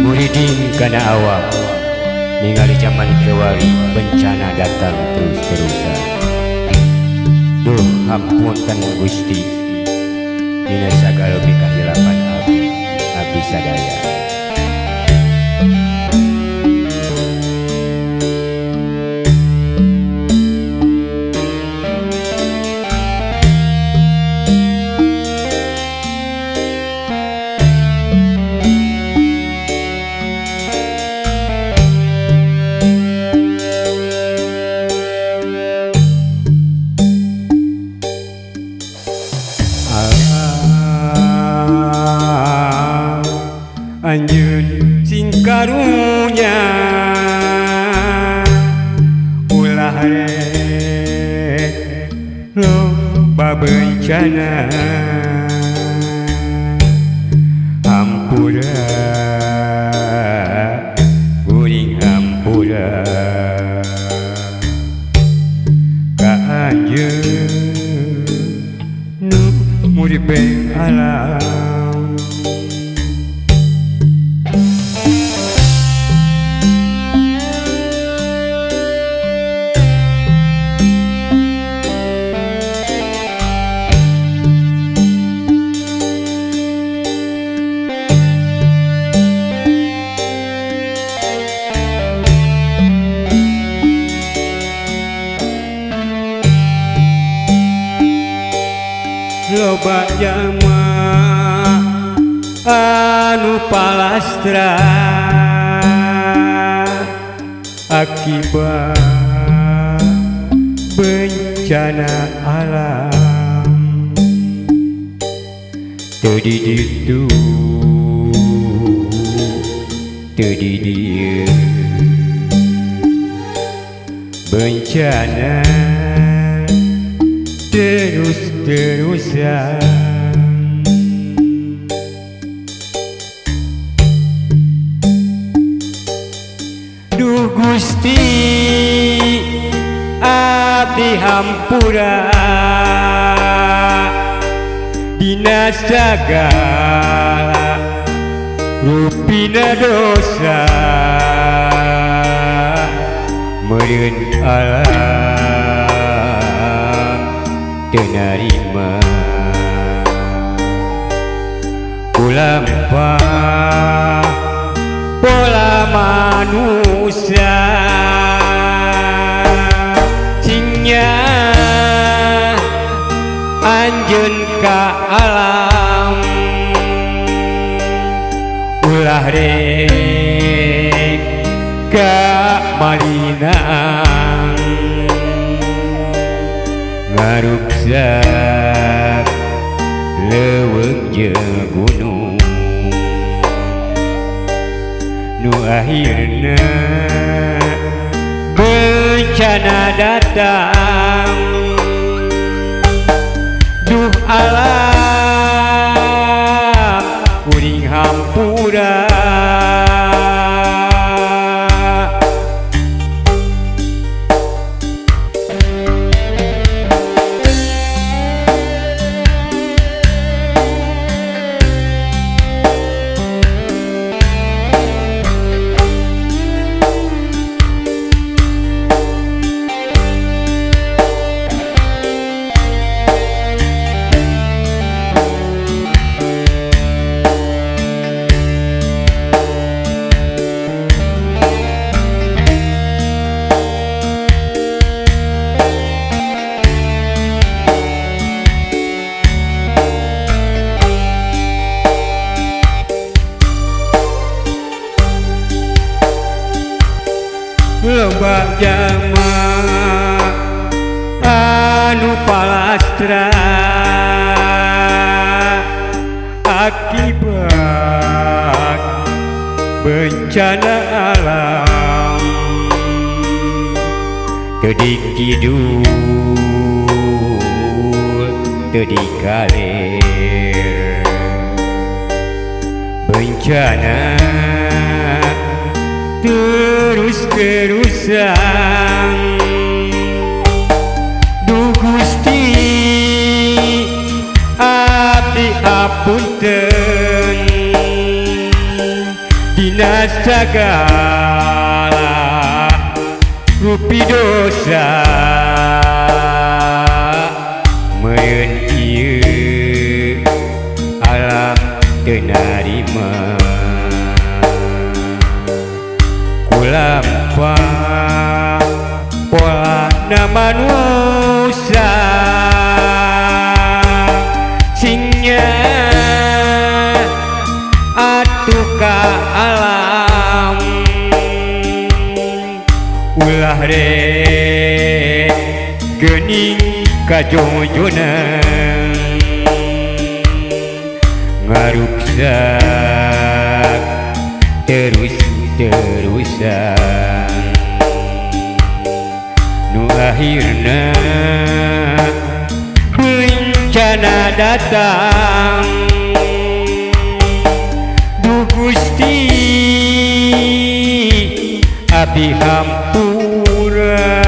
muriding kana awak ningali zaman kewari bencana datang terus-terusan. Duh hampunten Gusti, dina sagala kahilapan abdi sadaya. Anjeun sing karunya ulah rek loba bencana, hampura kuring hampura ka anjeun nu muripe alam. Loba jalma anu palastra akibat bencana alam. Teu di ditu teu di dieu bencana terus-terusan. Duh Gusti abdi hampura dina sagala rupina dosa, meureun alam teu narima kulampah pola manusia singnya anjeun ka alam. Ulah rek ka malinang ngaruksak leuweung jeung gunung nu akhirna bencana datang. Duh alam kuring hampura loba jalma anu palastra akibat bencana alam. Teu dikidul teu dikaler bencana terus-terusan. Duh Gusti abdi hapunten tina sagala rupi dosa meueun ieu alam teu narima kulampah polana manusia singnya atuh ka alam ulah rek geuning kajojonan ngaruksak terus-terusan nu akhirna bencana datang duh Gusti abdi hampura